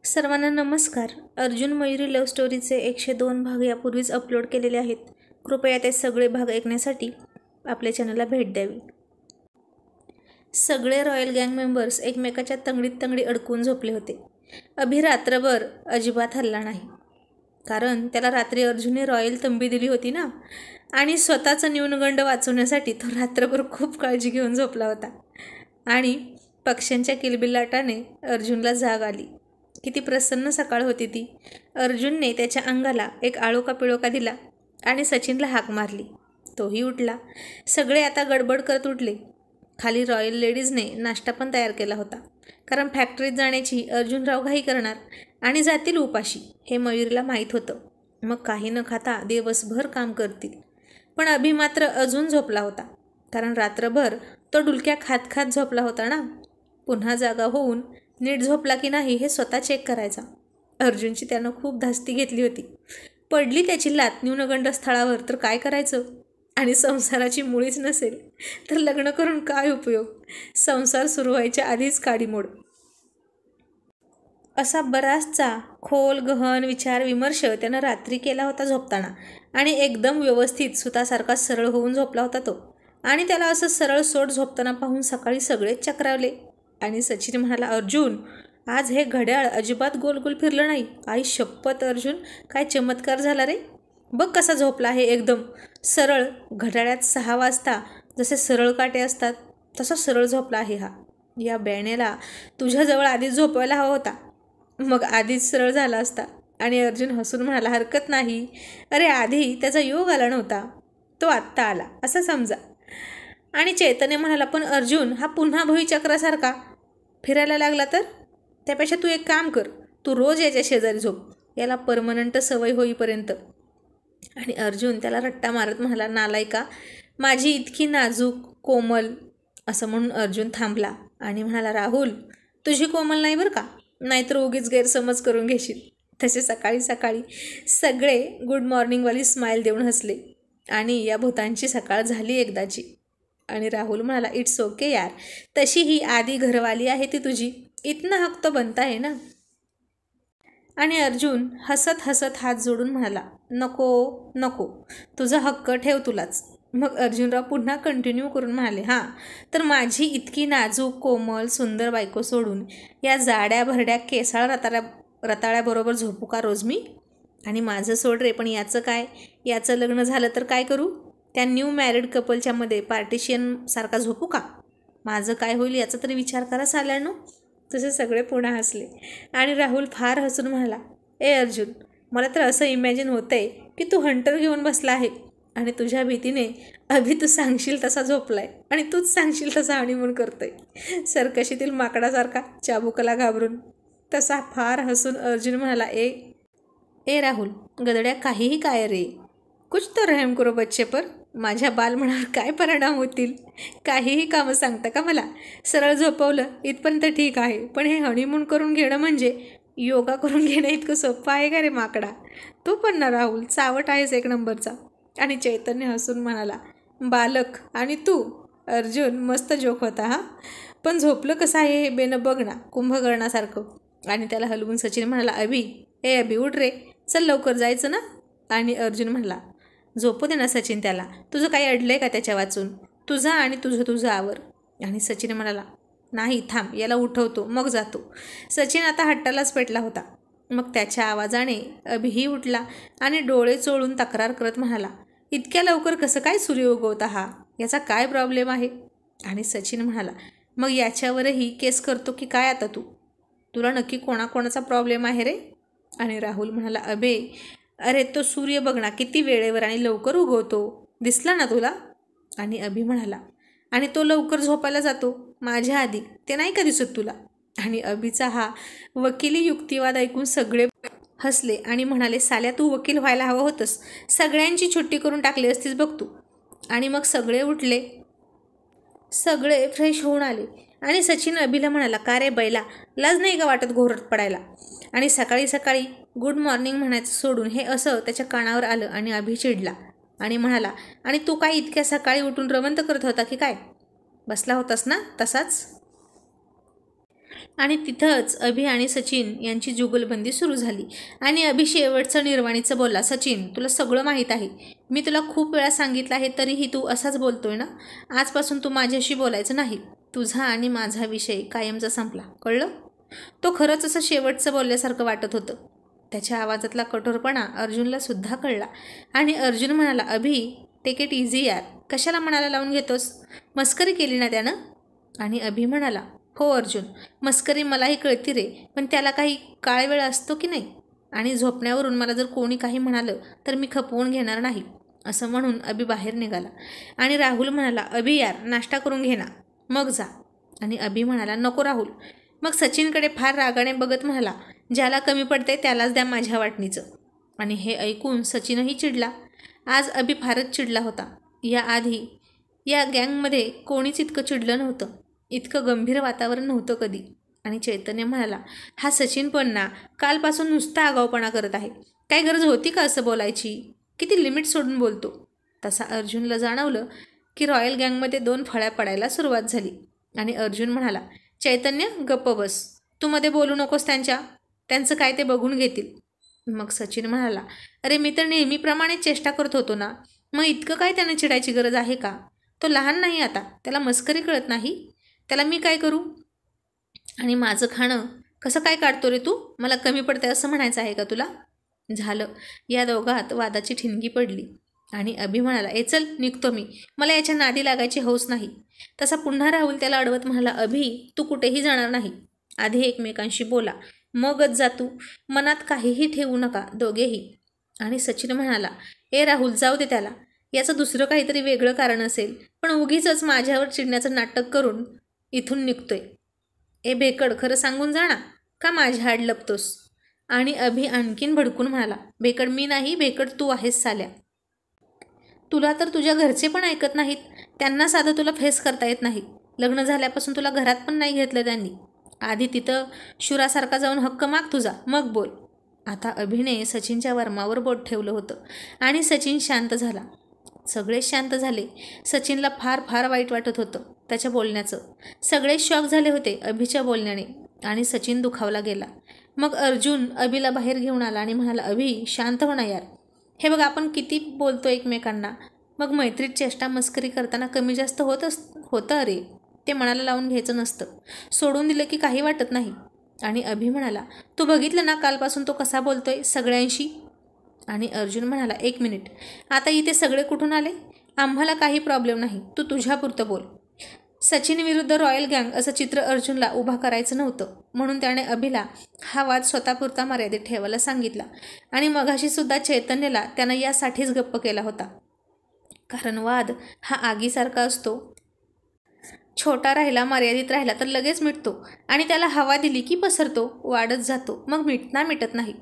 सर्वांना नमस्कार. अर्जुन मयुरी लव्ह स्टोरीचे 102 भाग यापूर्वीच अपलोड केलेले आहेत. कृपया ते सगळे भाग ऐकण्यासाठी आपल्या चॅनलला भेट द्यावी. सगळे रॉयल गँग मेंबर्स एकमेकाच्या तंगडीत तंगडी अडकून झोपले होते. अभि रात्रभर अजिबात हलला नाही, कारण त्याला रात्री अर्जुनने रॉयल तंबी दिली होती ना, आणि स्वतःचं न्यूनगंड वाचवण्यासाठी तो रात्रभर खूप काळजी घेऊन झोपला होता. आणि पक्ष्यांच्या किलबिलाटाने अर्जुनला जाग आली. किती प्रसन्न सकाळ होती ती. अर्जुनने त्याच्या अंगाला एक आळोका पिळोका दिला आणि सचिनला हाक मारली. तोही उठला. सगळे आता गडबड करत उठले. खाली रॉयल लेडीजने नाश्ता पण तयार केला होता, कारण फॅक्टरीत जाण्याची अर्जुनराव घाई करणार आणि जातील उपाशी हे मयुरीला माहीत होतं. मग काही न खाता दिवसभर काम करतील. पण अभि मात्र अजून झोपला होता, कारण रात्रभर तो डुलक्या खात खात झोपला होता ना. पुन्हा जागा होऊन नीट झोपला की नाही हे स्वतः चेक करायचा. अर्जुनची त्यानं खूप धास्ती घेतली होती. पडली त्याची लात न्यूनगंड स्थळावर तर काय करायचं? आणि संसाराची मुळीच नसेल तर लग्न करून काय उपयोग? संसार सुरू व्हायच्या आधीच काडीमोड. असा बराचसा खोल गहन विचार विमर्श त्यानं रात्री केला होता झोपताना, आणि एकदम व्यवस्थित सुतासारखा सरळ होऊन झोपला होता तो. आणि त्याला असं सरळ सोट झोपताना पाहून सकाळी सगळेच चक्रावले. आणि सचिन म्हणाला, अर्जुन, आज हे घड्याळ अजिबात गोल गोल फिरलं नाही. आई शपथ अर्जुन, काय चमत्कार झाला रे. बघ कसा झोपला आहे, एकदम सरळ. घड्याळात 6 वाजता जसे सरळ काटे असतात तसा सरळ झोपला आहे हा. या बॅनेला तुझ्याजवळ आधीच झोपवायला हवा होता, मग आधीच सरळ झाला असता. आणि अर्जुन हसून म्हणाला, हरकत नाही. अरे आधी त्याचा योग आला नव्हता, तो आत्ता आला असं समजा. आणि चैतन्य म्हणाला, पण अर्जुन, हा पुन्हा भुईचक्रासारखा फिरायला लागला तर? त्यापेक्षा तू एक काम कर, तू रोज याच्या शेजारी झोप, याला परमनंट सवय होईपर्यंत. आणि अर्जुन त्याला रट्टा मारत म्हणाला, नालायका, माझी इतकी नाजूक कोमल. असं म्हणून अर्जुन थांबला आणि म्हणाला, राहुल, तुझी कोमल नाही बरं का, नाहीतर उगीच गैरसमज करून घेशील. तसे सकाळी सकाळी सगळे गुड मॉर्निंगवाली स्माईल देऊन हसले. आणि या भूतांची सकाळ झाली एकदाची. आणि राहुल म्हणाला, इट्स ओके यार, तशी ही आधी घरवाली आहे ती तुझी, इतना हक तो बनता है ना. आणि अर्जुन हसत हसत हात जोडून म्हणाला, नको नको, तुझा हक्क ठेव तुलाच. मग अर्जुनराव पुन्हा कंटिन्यू करून म्हणाले, हां, तर माझी इतकी नाजूक कोमल सुंदर बायको सोडून या जाड्या भरड्या केसाळ रताळ्याबरोबर झोपू का रोज मी? आणि माझं सोड रे, पण याचं काय? याचं लग्न झालं तर काय करू? त्या न्यू मॅरिड कपलच्या मध्ये पार्टिशियनसारखा झोपू का? माझं काय होईल याचा तरी विचार करा साल्यानो. तसे सगळे पुन्हा हसले. आणि राहुल फार हसून म्हणाला, ए अर्जुन, मला तर असं इमॅजिन होतंय की तू हंटर घेऊन बसला आहे आणि तुझ्या भीतीने अभि तू सांगशील तसा झोपलाय आणि तूच सांगशील तसा हनीमून करतोय, सर्कशीतील माकडासारखा चाबुकाला घाबरून. तसा फार हसून अर्जुन म्हणाला, ए राहुल, गदड्या, काहीही काय रे, कुछ तो रहम करो बच्चे पर. माझ्या बालमनावर काय परिणाम होतील? काहीही कामं सांगता का मला? सरळ झोपवलं इथपर्यंत ठीक आहे, पण हे हनीमून करून घेणं म्हणजे योगा करून घेणं इतकं सोपं आहे का रे माकडा? तू पण ना राहुल, चावट आहेस एक नंबरचा. आणि चैतन्य हसून म्हणाला, बालक, आणि तू अर्जुन, मस्त जोक होता हा, पण झोपलं कसं आहे हे बेनं बघ ना, कुंभकर्णासारखं. आणि त्याला हलवून सचिन म्हणाला, अभि उठ रे, चल लवकर जायचं ना. आणि अर्जुन म्हणाला, झोपू दे ना सचिन त्याला, तुझं काही अडलंय का त्याच्या वाचून? तुझा आणि तुझं आवर. आणि सचिन म्हणाला, नाही थांब, याला उठवतो मग जातो. सचिन आता हट्टालाच पेटला होता. मग त्याच्या आवाजाने अभिही उठला आणि डोळे चोळून तक्रार करत म्हणाला, इतक्या लवकर कसं काय सूर्य उगवता हा? याचा काय प्रॉब्लेम आहे? आणि सचिन म्हणाला, मग याच्यावरही केस करतो की काय आता तू? तुला नक्की कोणाकोणाचा प्रॉब्लेम आहे रे? आणि राहुल म्हणाला, अरे तो सूर्य बघ ना, किती वेळेवर आणि लवकर उगवतो, दिसला ना तुला? आणि अभि म्हणाला, आणि तो लवकर झोपायला जातो माझ्या आधी, ते नाही का दिसत तुला? आणि अभिचा हा वकिली युक्तिवाद ऐकून सगळे हसले आणि म्हणाले, साल्या, तू वकील व्हायला हवं होतंस, सगळ्यांची छुट्टी करून टाकली असतीस बघ तू. आणि मग सगळे उठले, सगळे फ्रेश होऊन आले. आणि सचिन अभिला म्हणाला, का रे बैला, लाज नाही का वाटत घोरत पडायला? आणि सकाळी सकाळी गुड मॉर्निंग म्हणायचं सोडून हे असं त्याच्या कानावर आलं. आणि अभि चिडला आणि म्हणाला, आणि तू काय इतक्या सकाळी उठून रवंत करत होता की काय? बसला होतास ना तसाच? आणि तिथंच अभि आणि सचिन यांची जुगलबंदी सुरू झाली. आणि अभि शेवटचं निर्वाणीचं बोलला, सचिन तुला सगळं माहीत आहे, मी तुला खूप वेळा सांगितलं आहे तरीही तू असाच बोलतोय ना. आजपासून तू माझ्याशी बोलायचं नाही. तुझा आणि माझा विषय कायमचा संपला, कळलं. तो खरंच असं शेवटचं बोलल्यासारखं वाटत होतं. त्याच्या आवाजातला कठोरपणा अर्जुनला सुद्धा कळला. आणि अर्जुन म्हणाला, अभि टेक इट इझी यार, कशाला मनाला लावून घेतोस, मस्करी केली ना त्यानं. आणि अभि म्हणाला, हो अर्जुन, मस्करी मलाही कळती रे, पण त्याला काही काळ वेळ असतो की नाही. आणि झोपण्यावरून मला जर कोणी काही म्हणालं तर मी खपवून घेणार नाही. असं म्हणून अभि बाहेर निघाला. आणि राहुल म्हणाला, अभि यार नाश्ता करून घे ना, मग जा. आणि अभि म्हणाला, नको राहुल. मग सचिनकडे फार रागाने बघत म्हणाला, ज्याला कमी पडते त्यालाच द्या माझ्या वाटणीचं. आणि हे ऐकून सचिनही चिडला. आज अभि फारच चिडला होता. याआधी या गँगमध्ये कोणीच इतकं चिडलं नव्हतं, इतकं गंभीर वातावरण नव्हतं कधी. आणि चैतन्य म्हणाला, हा सचिन पण ना कालपासून नुसता आगाऊपणा करत आहे. काय गरज होती का असं बोलायची, किती लिमिट सोडून बोलतो. तसा अर्जुनला जाणवलं की रॉयल गँगमध्ये 2 फळ्या पडायला सुरुवात झाली. आणि अर्जुन म्हणाला, चैतन्य गप्प बस, तू मध्ये बोलू नकोस, त्यांचं काय ते बघून घेतील. मग सचिन म्हणाला, अरे मी तर नेहमीप्रमाणे चेष्टा करत होतो ना, मग इतकं काय त्याने चिडायची गरज आहे का. तो लहान नाही आता, त्याला मस्करी कळत नाही, त्याला मी काय करू. आणि माझं खाणं कसं काय काढतो रे तू, मला कमी पडते असं म्हणायचं आहे का तुला. झालं, या दोघात वादाची ठिणगी पडली. आणि अभि म्हणाला, ए चल निघतो मी, मला याच्या नादी लागायची हौस नाही. तसा पुन्हा राहुल त्याला अडवत म्हणाला, अभि तू कुठेही जाणार नाही, आधी एकमेकांशी बोला, मगच जा तू, मनात काहीही ठेवू नका दोघेही. आणि सचिन म्हणाला, ए राहुल जाऊ दे त्याला, याचं दुसरं काहीतरी वेगळं कारण असेल, पण उगीच माझ्यावर चिडण्याचं नाटक करून इथून निघतोय. ए भेकड, खरं सांगून जा ना, का माझ्या आड लपतोस. आणि अभि आणखीन भडकून म्हणाला, भेकड मी नाही, भेकड तू आहेस साल्या. तुला तर तुझ्या घरचे पण ऐकत नाहीत, त्यांना साधं तुला फेस करता येत नाही. लग्न झाल्यापासून तुला घरात पण नाही घेतलं त्यांनी. आधी तिथं शुरासारखा जाऊन हक्क माग तुझा, मग बोल. आता अभिने सचिनच्या वर्मावर बोट ठेवलं होतं. आणि सचिन शांत झाला. सगळेच शांत झाले. सचिनला फार फार वाईट वाटत होतं त्याच्या बोलण्याचं. सगळेच शॉक झाले होते अभिच्या बोलण्याने. आणि सचिन दुखावला गेला. मग अर्जुन अभिला बाहेर घेऊन आला आणि म्हणाला, अभि शांत हो ना यार, हे बघ आपण किती बोलतो एकमेकांना, मग मैत्रीत चेष्टा मस्करी करताना कमी जास्त होतं अरे, ते मनाला लावून घ्यायचं नसतं, सोडून दिलं की काही वाटत नाही. आणि अभि म्हणाला, तू बघितलं ना कालपासून तो कसा बोलतोय सगळ्यांशी. आणि अर्जुन म्हणाला, एक मिनिट, आता इथे सगळे कुठून आले, आम्हाला काही प्रॉब्लेम नाही, तू तुझ्यापुरतं बोल. सचिन विरुद्ध रॉयल गँग असं चित्र अर्जुनला उभा करायचं नव्हतं, म्हणून त्याने अभिला हा वाद स्वतःपुरता मर्यादित ठेवायला सांगितला. आणि मघाशी सुद्धा चैतन्यला त्यानं यासाठीच गप्प केला होता, कारण वाद हा आगीसारखा असतो, छोटा राहिला मर्यादित राहिला तर लगेच मिटतो, आणि त्याला हवा दिली की पसरतो, वाढत जातो, मग मिटत नाही.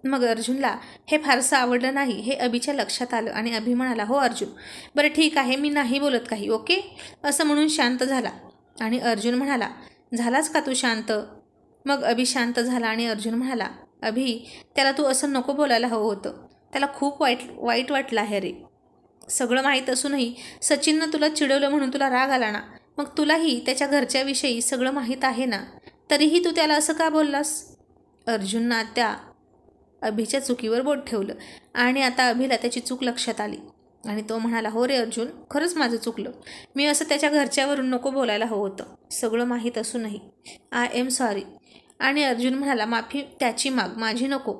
मग अर्जुनला हे फारसं आवडलं नाही हे अभिच्या लक्षात आलं. आणि अभि म्हणाला, हो अर्जुन, बरं ठीक आहे, मी नाही बोलत काही, ओके, असं म्हणून शांत झाला. आणि अर्जुन म्हणाला, झालाच का तू शांत. मग अभि शांत झाला. आणि अर्जुन म्हणाला, अभि त्याला तू असं नको बोलायला हवं होतं, त्याला खूप वाईट वाटलं आहे रे. सगळं माहीत असूनही सचिननं तुला चिडवलं म्हणून तुला राग आला ना, मग तुलाही त्याच्या घरच्याविषयी सगळं माहीत आहे ना, तरीही तू त्याला असं का बोललास. अर्जुननं त्या अभिच्या चुकीवर बोट ठेवलं. आणि आता अभिला त्याची चूक लक्षात आली. आणि तो म्हणाला, हो रे अर्जुन, खरंच माझं चुकलं, मी असं त्याच्या घरच्यावरून नको बोलायला हवं होतं, सगळं माहीत असूनही, आय एम सॉरी. आणि अर्जुन म्हणाला, माफी त्याची माग, माझी नको.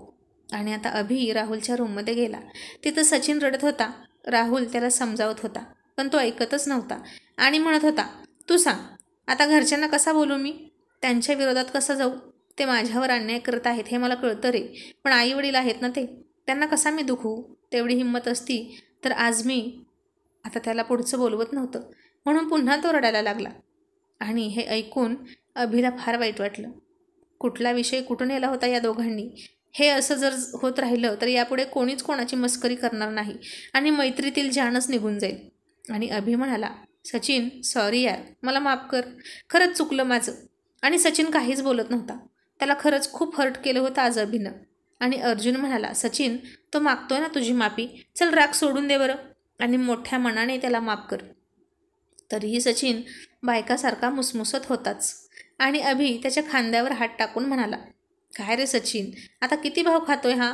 आणि आता अभि राहुलच्या रूममध्ये गेला. तिथं सचिन रडत होता. राहुल त्याला समजावत होता, पण तो ऐकतच नव्हता. आणि म्हणत होता, तू सांग आता घरच्यांना कसा बोलू मी, त्यांच्या विरोधात कसा जाऊ, ते माझ्यावर अन्याय करत आहेत हे मला कळतं रे, पण आईवडील आहेत ना ते, त्यांना कसा मी दुखवू. तेवढी हिंमत असती तर आज मी. आता त्याला पुढचं बोलवत नव्हतं, म्हणून पुन्हा तो रडायला लागला. आणि हे ऐकून अभिला फार वाईट वाटलं. कुठला विषय कुठून नेला होता या दोघांनी. हे असं जर होत राहिलं तर यापुढे कोणीच कोणाची मस्करी करणार नाही आणि मैत्रीतील जानच निघून जाईल. आणि अभि म्हणाला, सचिन सॉरी यार, मला माफ कर, खरंच चुकलं माझं. आणि सचिन काहीच बोलत नव्हता. त्याला खरंच खूप हर्ट केलं होतं आज अभिनं. आणि अर्जुन म्हणाला, सचिन तो मागतोय ना तुझी माफी, चल राग सोडून दे बरं आणि मोठ्या मनाने त्याला माफ कर. तरीही सचिन बायकासारखा मुसमुसत होताच. आणि अभि त्याच्या खांद्यावर हात टाकून म्हणाला, काय रे सचिन, आता किती भाव खातोय हा?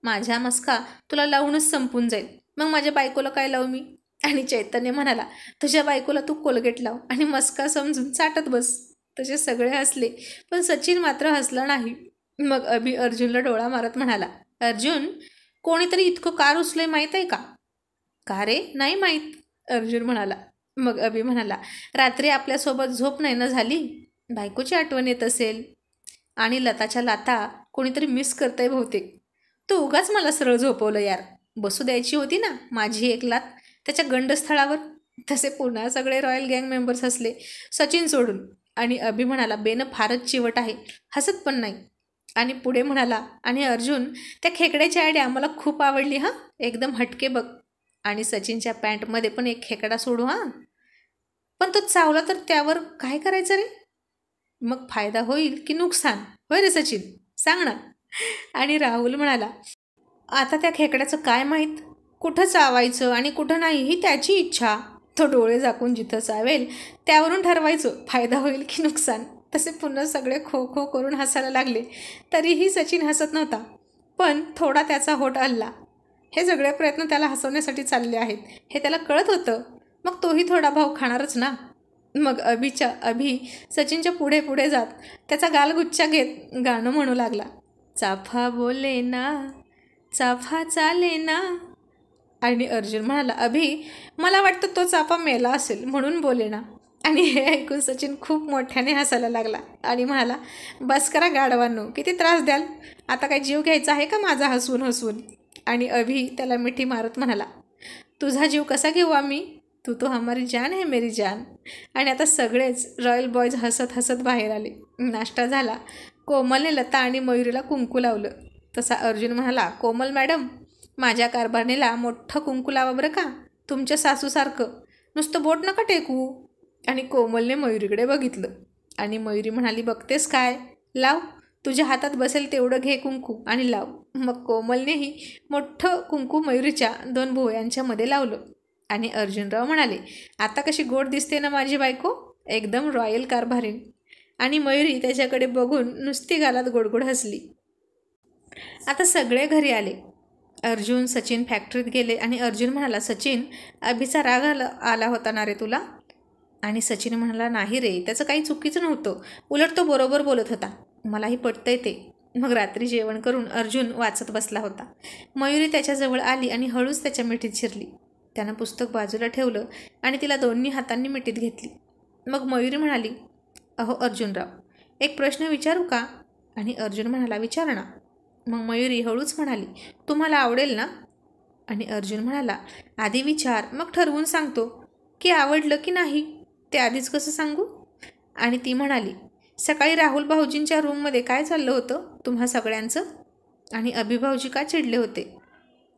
माझ्या मस्का तुला लावूनच संपून जाईल, मग माझ्या बायकोला काय लावू मी? आणि चैतन्य म्हणाला, तुझ्या बायकोला तू कोलगेट लाव आणि मस्का समजून चाटत बस. तसे सगळे हसले, पण सचिन मात्र हसला नाही. मग अभि अर्जुनला डोळा मारत म्हणाला, अर्जुन, कोणीतरी इतकं कार उचलंय माहीत आहे का? का रे, नाही माहीत, अर्जुन म्हणाला. मग अभि म्हणाला, रात्री आपल्यासोबत झोप नाही ना झाली, बायकोची आठवण येत असेल. आणि लताच्या लाता कोणीतरी मिस करतंय बहुतेक. तू उगाच मला सरळ झोपवलं यार, बसू द्यायची होती ना माझी एक लात त्याच्या गंडस्थळावर. तसे पुन्हा सगळे रॉयल गँग मेंबर्स हसले, सचिन सोडून. आणि अभि म्हणाला, बेनं फारच चिवट आहे, हसत पण नाही. आणि पुढे म्हणाला, आणि अर्जुन, त्या खेकड्याची आयडिया मला खूप आवडली हां, एकदम हटके बघ. आणि सचिनच्या पॅन्टमध्ये पण एक खेकडा सोडू हां, पण तो चावला तर त्यावर काय करायचं रे? मग फायदा होईल की नुकसान? होय रे सचिन, सांग ना. आणि राहुल म्हणाला, आता त्या खेकड्याचं काय माहीत, कुठं चावायचं आणि कुठं नाही ही त्याची इच्छा. तो डोळे झाकून जिथं चावेल त्यावरून ठरवायचं फायदा होईल की नुकसान. तसे पुन्हा सगळे खो खो करून हसायला लागले. तरीही सचिन हसत नव्हता, पण थोडा त्याचा होठ हलला. हे सगळे प्रयत्न त्याला हसवण्यासाठी चालले आहेत हे त्याला कळत होतं. मग तोही थोडा भाव खाणारच ना. मग अभि सचिनच्या पुढे पुढे जात त्याचा गालगुच्चा घेत गाणं म्हणू लागला, चाफा बोले ना, चाफा चाले ना. आणि अर्जुन म्हणाला, अभि, मला वाटतं तो चाफा मेला असेल म्हणून बोले ना. आणि हे ऐकून सचिन खूप मोठ्याने हसायला लागला आणि म्हणाला, बस करा गाढवांनो, किती त्रास द्याल, आता काय जीव घ्यायचा आहे का माझा हसून हसून? आणि अभि त्याला मिठी मारत म्हणाला, तुझा जीव कसा घेऊ आम्ही, तू तो हमारी जान है मेरी जान. आणि आता सगळेच रॉयल बॉयज हसत हसत बाहेर आले. नाश्ता झाला. कोमलने लता आणि मयुरीला कुंकू लावलं. तसा अर्जुन म्हणाला, कोमल मॅडम, माझ्या कारभारणीला मोठं कुंकू लावा बरं का, तुमच्या सासूसारखं, नुसतं बोट नका टेकू. आणि कोमलने मयुरीकडे बघितलं आणि मयुरी म्हणाली, बघतेस काय, लाव, तुझ्या हातात बसेल तेवढं घे कुंकू आणि लाव. मग कोमलनेही मोठं कुंकू मयुरीच्या 2 भुवयांच्यामध्ये लावलं. आणि अर्जुनराव म्हणाले, आता कशी गोड दिसते ना माझी बायको, एकदम रॉयल कारभारीण. आणि मयुरी त्याच्याकडे बघून नुसती गालात गोडगोड हसली. आता सगळे घरी आले. अर्जुन सचिन फॅक्टरीत गेले आणि अर्जुन म्हणाला, सचिन, अभिचा राग आला होता ना रे तुला? आणि सचिन म्हणाला, नाही रे, त्याचं काही चुकीचं नव्हतं, उलट तो बरोबर बोलत होता, मलाही पटतंय ते. मग रात्री जेवण करून अर्जुन वाचत बसला होता. मयुरी त्याच्याजवळ आली आणि हळूच त्याच्या मिठीत शिरली. त्यानं पुस्तक बाजूला ठेवलं आणि तिला दोन्ही हातांनी मिठीत घेतली. मग मयुरी म्हणाली, अहो अर्जुनराव, एक प्रश्न विचारू का? आणि अर्जुन म्हणाला, विचार ना. मग मयुरी हळूच म्हणाली, तुम्हाला आवडेल ना? आणि अर्जुन म्हणाला, आधी विचार, मग ठरवून सांगतो की आवडलं की नाही. ते आधीच कसं सांगू? आणि ती म्हणाली, सकाळी राहुल भाऊजींच्या रूममध्ये काय चाललं होतं तुम्हा सगळ्यांचं? आणि अभि भाऊजी का चिडले होते?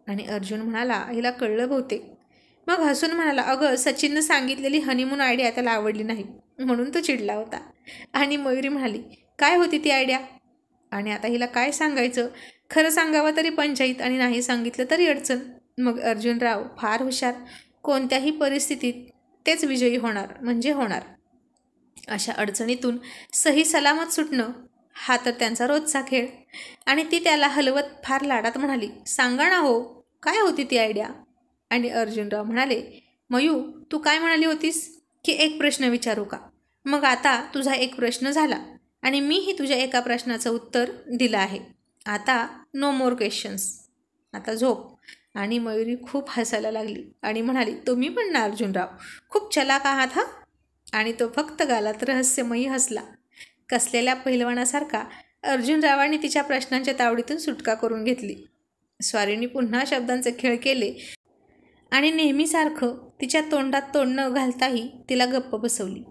आणि अर्जुन म्हणाला, हिला कळलं बहुतेक. मग हसून म्हणाला, अगं, सचिननं सांगितलेली हनीमून आयडिया त्याला आवडली नाही म्हणून तो चिडला होता. आणि मयुरी म्हणाली, काय होती ती आयडिया? आणि आता हिला काय सांगायचं, खरं सांगावं तरी पंचायत आणि नाही सांगितलं तरी अडचण. मग अर्जुनराव फार हुशार, कोणत्याही परिस्थितीत तेच विजयी होणार म्हणजे होणार. अशा अडचणीतून सही सलामत सुटणं हा तर त्यांचा रोजचा खेळ. आणि ती त्याला हलवत फार लाडात म्हणाली, सांगा ना हो, काय होती ती आयडिया? आणि अर्जुनराव म्हणाले, मयू, तू काय म्हणाली होतीस की एक प्रश्न विचारू का? मग आता तुझा एक प्रश्न झाला आणि मीही तुझ्या एका प्रश्नाचं उत्तर दिलं आहे. आता नो मोर क्वेश्चन्स, आता झोप. आणि मयुरी खूप हसायला लागली आणि म्हणाली, तुम्ही पण ना अर्जुनराव, खूप चलाक आहात हा. आणि तो फक्त गालात रहस्यमयी हसला. कसलेल्या पहिलवानासारखा अर्जुनरावांनी तिच्या प्रश्नांच्या तावडीतून सुटका करून घेतली. स्वारीने पुन्हा शब्दांचे खेळ केले आणि नेहमीसारखं तिच्या तोंडात तोंड न घालताही तिला गप्प बसवली.